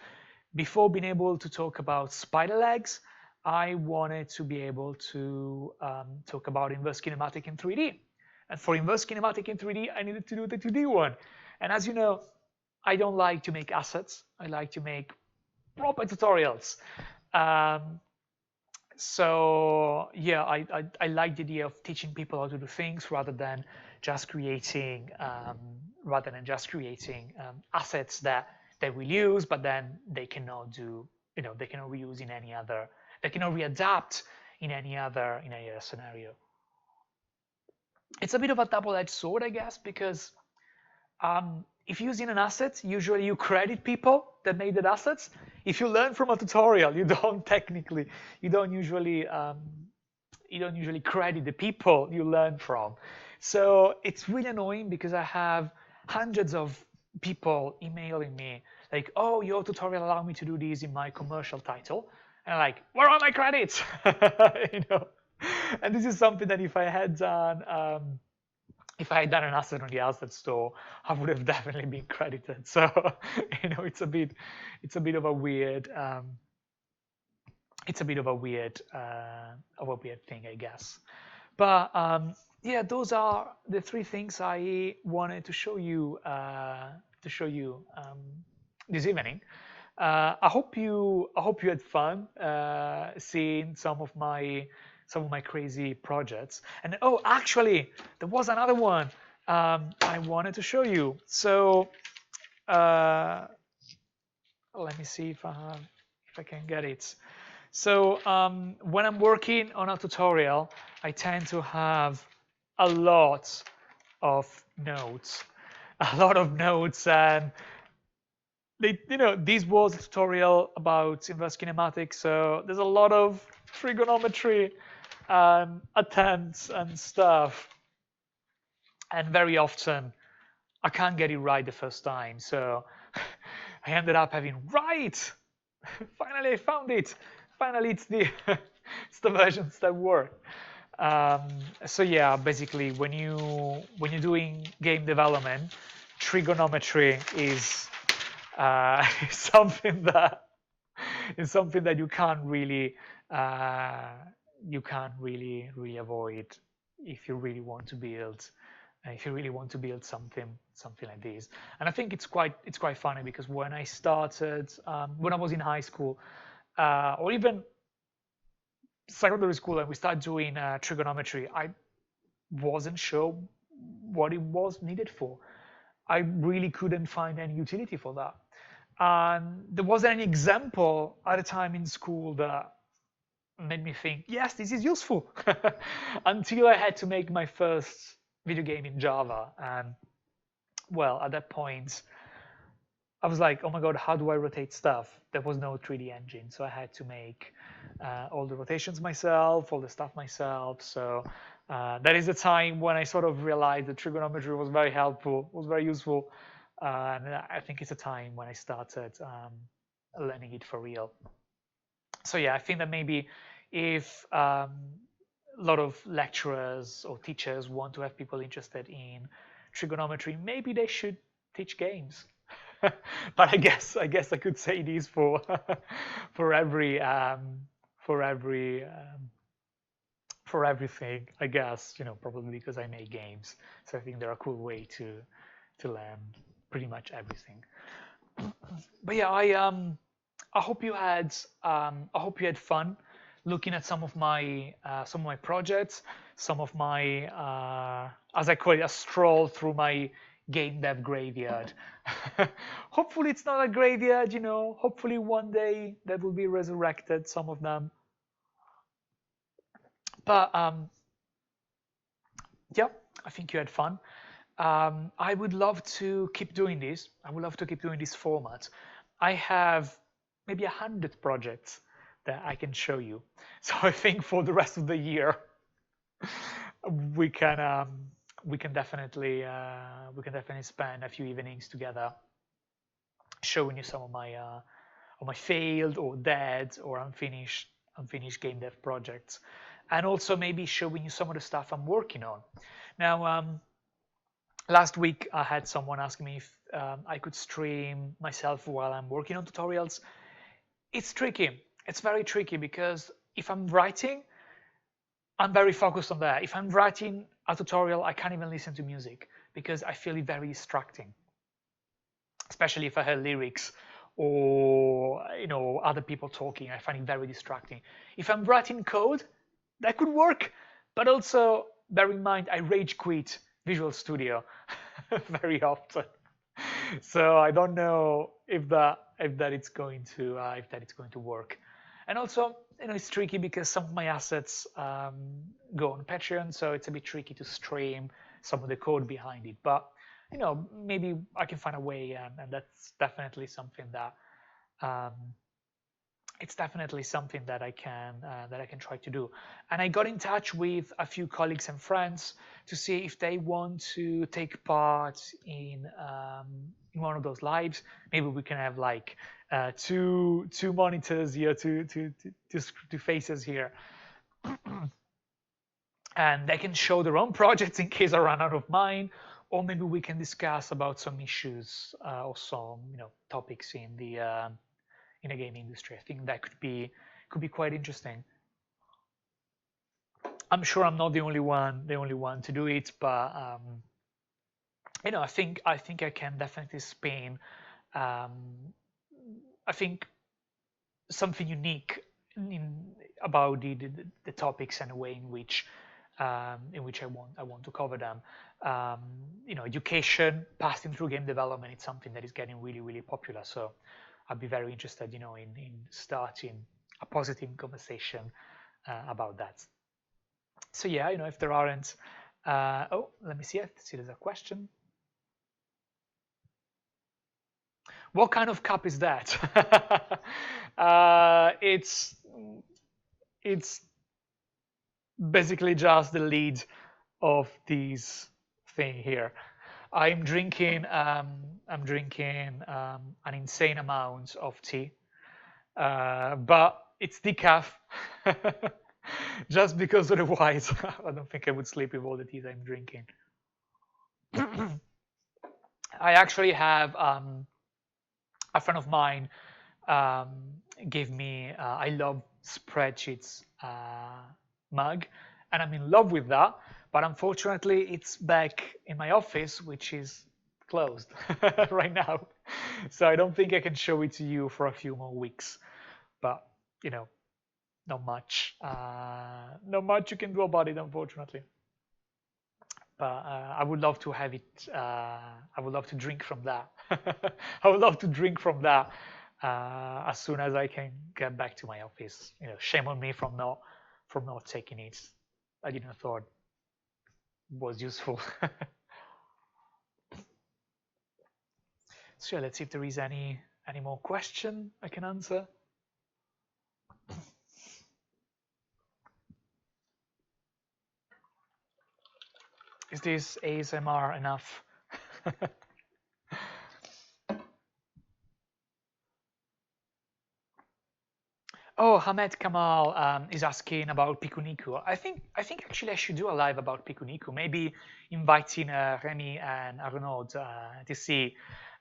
before being able to talk about spider legs, I wanted to be able to talk about inverse kinematic in 3D. And for inverse kinematic in 3D, I needed to do the 2D one. And as you know, I don't like to make assets. I like to make proper tutorials. Um, so yeah, I like the idea of teaching people how to do things just creating rather than just creating assets that they will use, but then they cannot do, they cannot reuse in any other, they cannot readapt in any other scenario. It's a bit of a double-edged sword, I guess, because if using an asset, usually you credit people that made the assets. If you learn from a tutorial, you don't usually credit the people you learn from. So it's really annoying because I have hundreds of people emailing me like, "Oh, your tutorial allowed me to do this in my commercial title," and I'm like, "Where are my credits?" you know. And this is something that if I had done an asset on the asset store, I would have definitely been credited. So it's a bit of a weird, thing, I guess. But yeah, those are the three things I wanted to show you this evening. I hope you had fun seeing some of my crazy projects. And oh, actually, there was another one I wanted to show you. So let me see if I can get it. So when I'm working on a tutorial, I tend to have a lot of notes, and this was a tutorial about inverse kinematics, so there's a lot of trigonometry and attempts and stuff, and very often I can't get it right the first time, so I ended up having right. Finally, I found it. Finally, it's the it's the versions that work. So yeah, basically, when you're doing game development, trigonometry is something that you can't really really avoid if you really want to build something like this. And I think it's quite funny because when I started when I was in high school or even secondary school and we started doing trigonometry, I wasn't sure what it was needed for. I really couldn't find any utility for that. And there wasn't any example at the time in school that made me think, yes, this is useful, until I had to make my first video game in Java. And well, at that point, I was like, oh my God, how do I rotate stuff? There was no 3D engine, so I had to make all the rotations myself, all the stuff myself. So that is the time when I sort of realized that trigonometry was very helpful, was very useful. And I think it's a time when I started learning it for real. So yeah, I think that maybe if a lot of lecturers or teachers want to have people interested in trigonometry, maybe they should teach games. But I guess I could say this for for every for every for everything. I guess probably because I make games, so I think they're a cool way to learn pretty much everything. But yeah, I hope you had fun looking at some of my projects, some of my as I call it, a stroll through my Gamedev Graveyard. Hopefully it's not a graveyard, hopefully one day that will be resurrected, some of them. But yeah, I think you had fun. I would love to keep doing this. I would love to keep doing this format. I have maybe 100 projects that I can show you. So I think for the rest of the year, we can definitely spend a few evenings together, showing you some of my my failed or dead or unfinished game dev projects, and also maybe showing you some of the stuff I'm working on. Now, last week I had someone ask me if I could stream myself while I'm working on tutorials. It's tricky. It's very tricky because if I'm writing, I'm very focused on that. If I'm writing a tutorial, I can't even listen to music because I feel it very distracting, especially if I hear lyrics or other people talking. I find it very distracting. If I'm writing code, that could work, but also bear in mind I rage quit Visual Studio very often, so I don't know if that it's going to work. And also, it's tricky because some of my assets go on Patreon, so it's a bit tricky to stream some of the code behind it. But maybe I can find a way, and that's definitely something that um, it's definitely something that I can try to do. And I got in touch with a few colleagues and friends to see if they want to take part in one of those lives. Maybe we can have like two monitors here, two faces here, and they can show their own projects in case I run out of mine, or maybe we can discuss about some issues or some topics in the game industry. I think that could be quite interesting. I'm sure I'm not the only one to do it, but I think I can definitely spin. Um, I think something unique about the topics and the way in which I want to cover them. Education, passing through game development, it's something that is getting really, really popular. So I'd be very interested, in starting a positive conversation about that. So yeah, if there aren't, let me see. I see there's a question. What kind of cup is that? It's basically just the lid of this thing here. I'm drinking an insane amount of tea, but it's decaf. Just because otherwise I don't think I would sleep with all the teas I'm drinking. I actually have a friend of mine um, gave me I love spreadsheets mug, and I'm in love with that. But unfortunately, it's back in my office, which is closed right now. So I don't think I can show it to you for a few more weeks. But not much you can do about it, unfortunately. But I would love to have it. I would love to drink from that. I would love to drink from that as soon as I can get back to my office. Shame on me from not taking it. I didn't thought was useful. So yeah, let's see if there is any more question I can answer. Is this ASMR enough? Oh, Hamed Kamal is asking about Pikuniku. I think actually I should do a live about Pikuniku. Maybe inviting Remy and Arnaud to see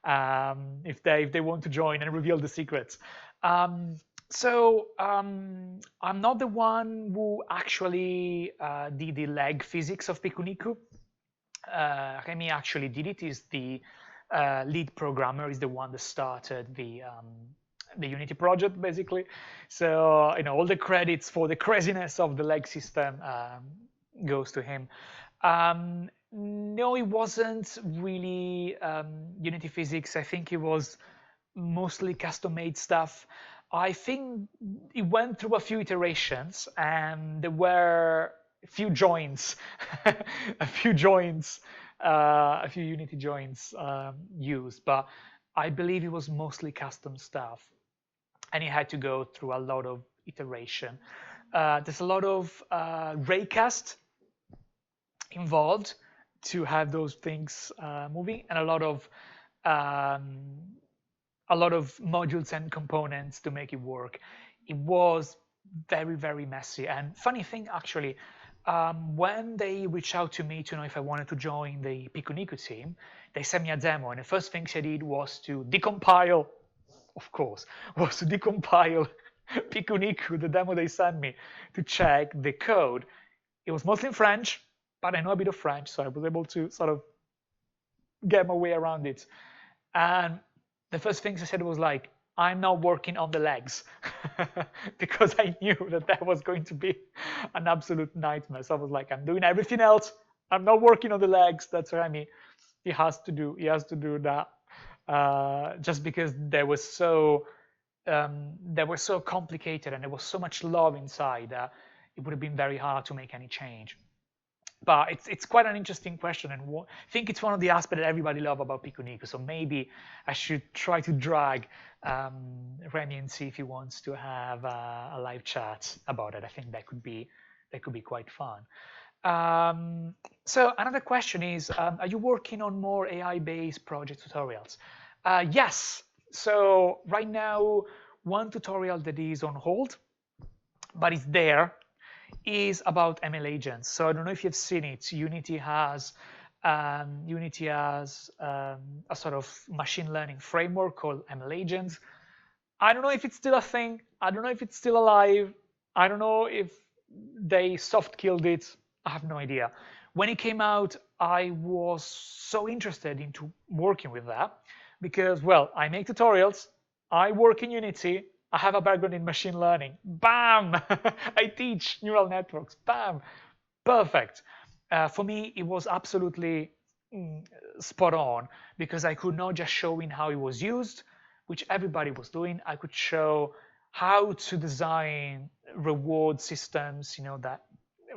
if they want to join and reveal the secrets. So I'm not the one who actually did the leg physics of Pikuniku. Remy actually did it. Is the lead programmer, is the one that started the Unity project, basically. So all the credits for the craziness of the leg system goes to him. No, it wasn't really Unity physics. I think it was mostly custom-made stuff. I think it went through a few iterations, and there were a few joints, a few Unity joints used, but I believe it was mostly custom stuff, and it had to go through a lot of iteration. There's a lot of raycast involved to have those things moving, and a lot of a lot of modules and components to make it work. It was very, very messy. And funny thing, actually, when they reached out to me to know if I wanted to join the Pikuniku team, they sent me a demo. And the first thing I did was to decompile, of course, was to decompile Pikuniku, the demo they sent me, to check the code. It was mostly in French, but I know a bit of French, so I was able to sort of get my way around it. And the first thing I said was like, I'm not working on the legs because I knew that that was going to be an absolute nightmare. So I was like, I'm doing everything else. I'm not working on the legs. That's what I mean. He has to do that just because they were so complicated and there was so much love inside that it would have been very hard to make any change. But it's quite an interesting question, and I think it's one of the aspects that everybody loves about Pikuniku. So maybe I should try to drag Remy and see if he wants to have a live chat about it. I think that could be quite fun. So another question is, are you working on more AI-based project tutorials? Yes. So right now, one tutorial that is on hold, but it's there, is about ML agents. So I don't know if you've seen it. Unity has a sort of machine learning framework called ML agents. I don't know if it's still a thing. I don't know if it's still alive. I don't know if they soft killed it. I have no idea. When it came out, I was so interested into working with that because, well, I make tutorials, I work in Unity, I have a background in machine learning. Bam! I teach neural networks. Bam! Perfect. For me, it was absolutely spot on because I could not just show in how it was used, which everybody was doing. I could show how to design reward systems, that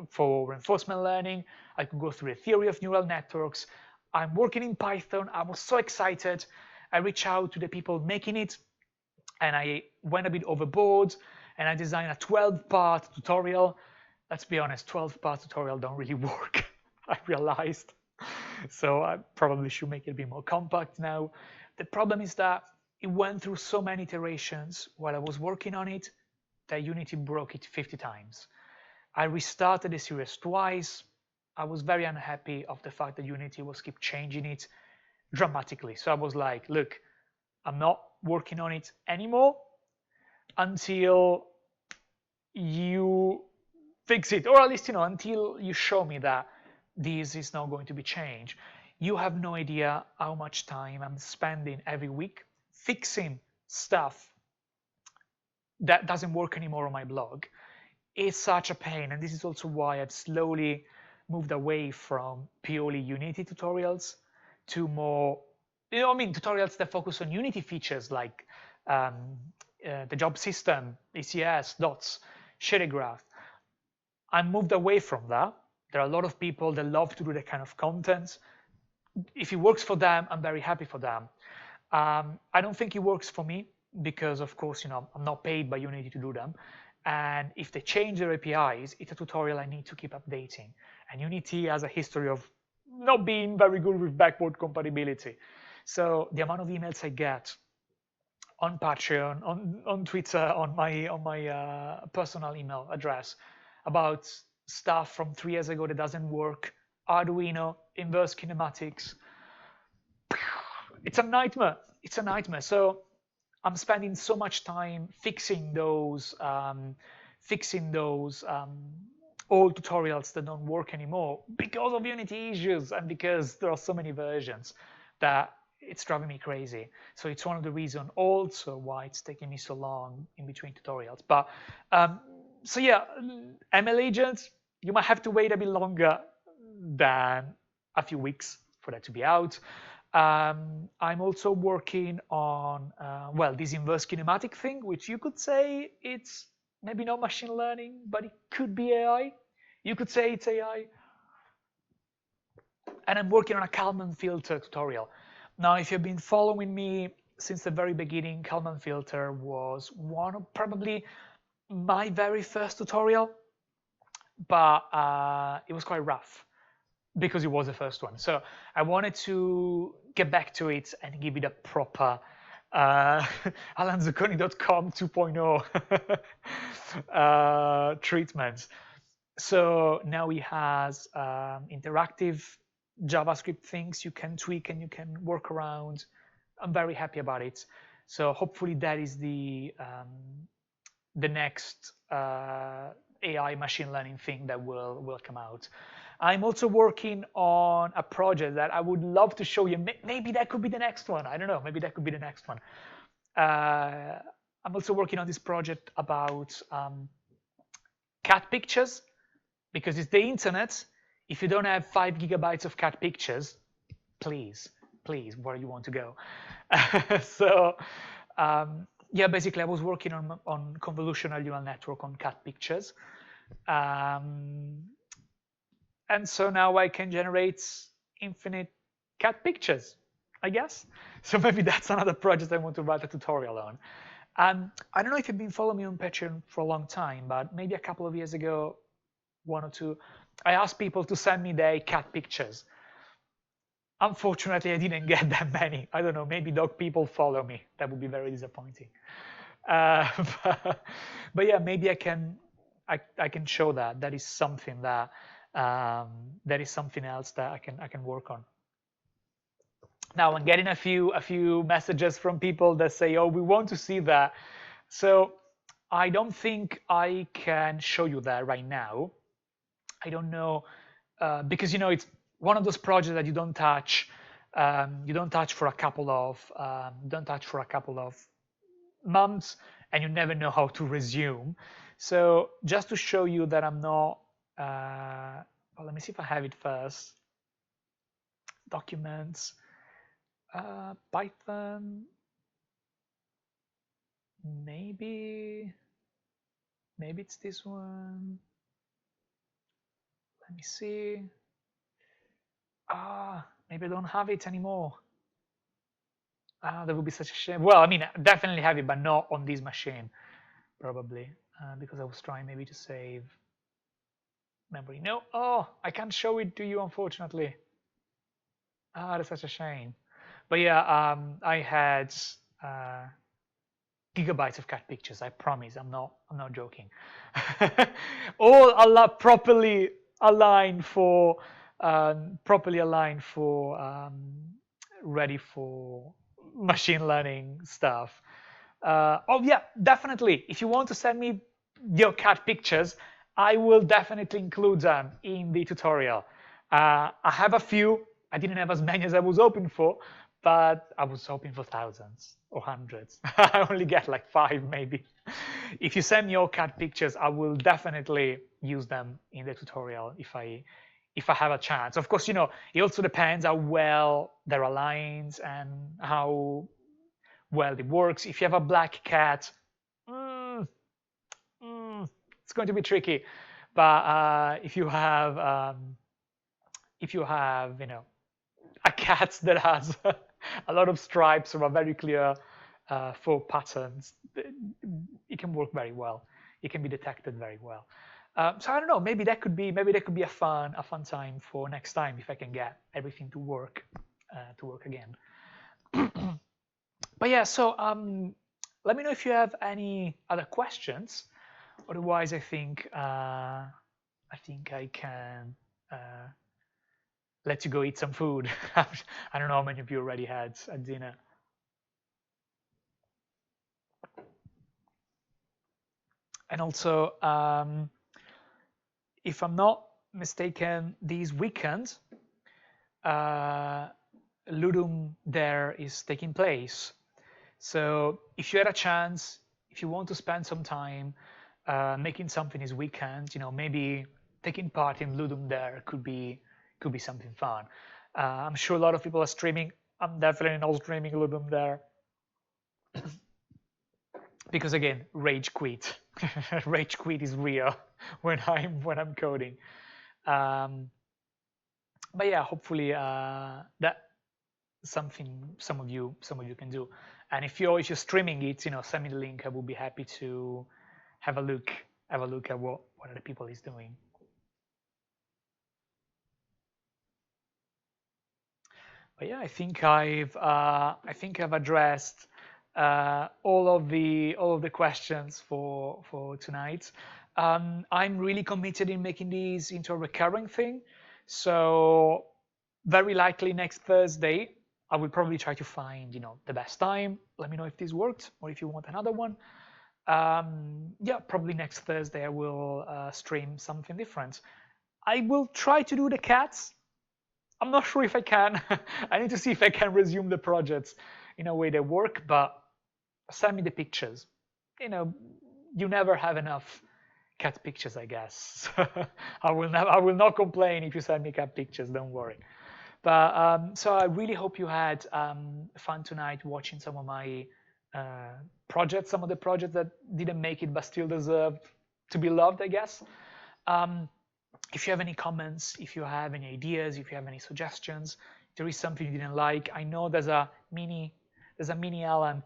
for reinforcement learning. I could go through the theory of neural networks. I'm working in Python. I was so excited. I reached out to the people making it, and I went a bit overboard, and I designed a 12-part tutorial. Let's be honest, 12-part tutorial don't really work, I realized. So I probably should make it a bit more compact now. The problem is that it went through so many iterations while I was working on it that Unity broke it 50 times. I restarted the series twice. I was very unhappy of the fact that Unity was keep changing it dramatically. So I was like, look, I'm not working on it anymore until you fix it, or at least until you show me that this is not going to be changed. You have no idea how much time I'm spending every week fixing stuff that doesn't work anymore on my blog. It's such a pain, and this is also why I've slowly moved away from purely Unity tutorials to more tutorials that focus on Unity features like the job system, ECS, dots, shaded graph. I moved away from that. There are a lot of people that love to do that kind of content. If it works for them, I'm very happy for them. I don't think it works for me because, of course, I'm not paid by Unity to do them. And if they change their APIs, it's a tutorial I need to keep updating. And Unity has a history of not being very good with backward compatibility. So the amount of emails I get on Patreon, on Twitter, on my personal email address about stuff from 3 years ago that doesn't work, Arduino, inverse kinematics, it's a nightmare. It's a nightmare. So I'm spending so much time fixing those old tutorials that don't work anymore because of Unity issues and because there are so many versions that it's driving me crazy. So it's one of the reasons also why it's taking me so long in between tutorials. But so yeah, ML agents, you might have to wait a bit longer than a few weeks for that to be out. I'm also working on, this inverse kinematic thing, which you could say it's maybe not machine learning, but it could be AI. You could say it's AI. And I'm working on a Kalman filter tutorial. Now, if you've been following me since the very beginning, Kalman filter was one of probably my very first tutorial, but it was quite rough because it was the first one. So I wanted to get back to it and give it a proper uh, alanzucconi.com 2.0 treatments. So now he has interactive JavaScript things you can tweak and you can work around. I'm very happy about it. So hopefully that is the next AI machine learning thing that will come out. I'm also working on a project that I would love to show you. Maybe that could be the next one. I don't know. Maybe that could be the next one. I'm also working on this project about cat pictures, because it's the internet. If you don't have 5 GB of cat pictures, please, please, where you want to go? So yeah, basically I was working on convolutional neural network on cat pictures. And so now I can generate infinite cat pictures, I guess. So maybe that's another project I want to write a tutorial on. I don't know if you've been following me on Patreon for a long time, but maybe a couple of years ago, 1 or 2, I asked people to send me their cat pictures. Unfortunately, I didn't get that many. I don't know, maybe dog people follow me. That would be very disappointing. Uh, but yeah, maybe I can show that. That is something that that is something else that I can work on. Now I'm getting a few messages from people that say, "Oh, we want to see that." So I don't think I can show you that right now. I don't know, because it's one of those projects that you don't touch. You don't touch for a couple of months, and you never know how to resume. So just to show you that I'm not. Well, let me see if I have it first. Documents, Python, maybe it's this one. Let me see. Maybe I don't have it anymore. That would be such a shame. Well, I mean, I definitely have it, but not on this machine, probably, because I was trying maybe to save memory. No, oh, I can't show it to you, unfortunately. That's such a shame. But yeah, I had gigabytes of cat pictures. I promise. I'm not joking. All properly aligned for ready for machine learning stuff. Oh yeah, definitely. If you want to send me your cat pictures, I will definitely include them in the tutorial. I have a few. I didn't have as many as I was hoping for, but I was hoping for thousands or hundreds. I only get like 5 maybe. If you send me your cat pictures, I will definitely use them in the tutorial if I have a chance. Of course, it also depends how well they're aligned and how well it works. If you have a black cat, it's going to be tricky. But if you have a cat that has a lot of stripes or a very clear 4 patterns, it can work very well. It can be detected very well. So I don't know. Maybe that could be a fun time for next time if I can get everything to work again. But yeah, so let me know if you have any other questions. Otherwise, I think I can let you go eat some food. I don't know how many of you already had a dinner. And also, if I'm not mistaken, this weekend, Ludum there is taking place. So if you had a chance, if you want to spend some time making something this weekend, maybe taking part in Ludum there could be something fun. I'm sure a lot of people are streaming. I'm definitely not streaming Ludum there. Because again, rage quit. Rage quit is real when I'm coding. But yeah, hopefully that something some of you can do. And if you're streaming it, send me the link. I will be happy to have a look at what other people is doing. But yeah, I think I've addressed all of the questions for tonight. I'm really committed in making these into a recurring thing. So very likely next Thursday, I will probably try to find the best time. Let me know if this worked or if you want another one. Yeah, probably next Thursday I will stream something different. I will try to do the cats. I'm not sure if I can. I need to see if I can resume the projects in a way they work, but send me the pictures. You know, you never have enough cat pictures, I guess. I will not complain if you send me cat pictures, don't worry. But so I really hope you had fun tonight watching some of my projects, some of the projects that didn't make it but still deserve to be loved, I guess. Um, if you have any comments, if you have any ideas, if you have any suggestions, if there is something you didn't like, I know there's a mini Alan,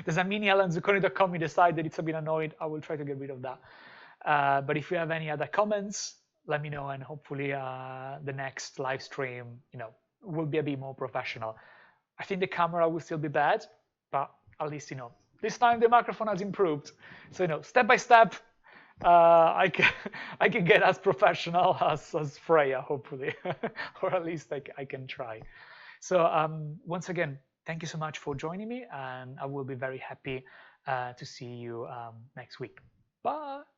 there's a mini Alan Zucconi.com. You decide that it's a bit annoyed. I will try to get rid of that. But if you have any other comments, let me know, and hopefully the next live stream, will be a bit more professional. I think the camera will still be bad, but at least this time the microphone has improved. So step by step, I can I can get as professional as Freya, hopefully, or at least I can try. So once again, thank you so much for joining me, and I will be very happy to see you next week. Bye.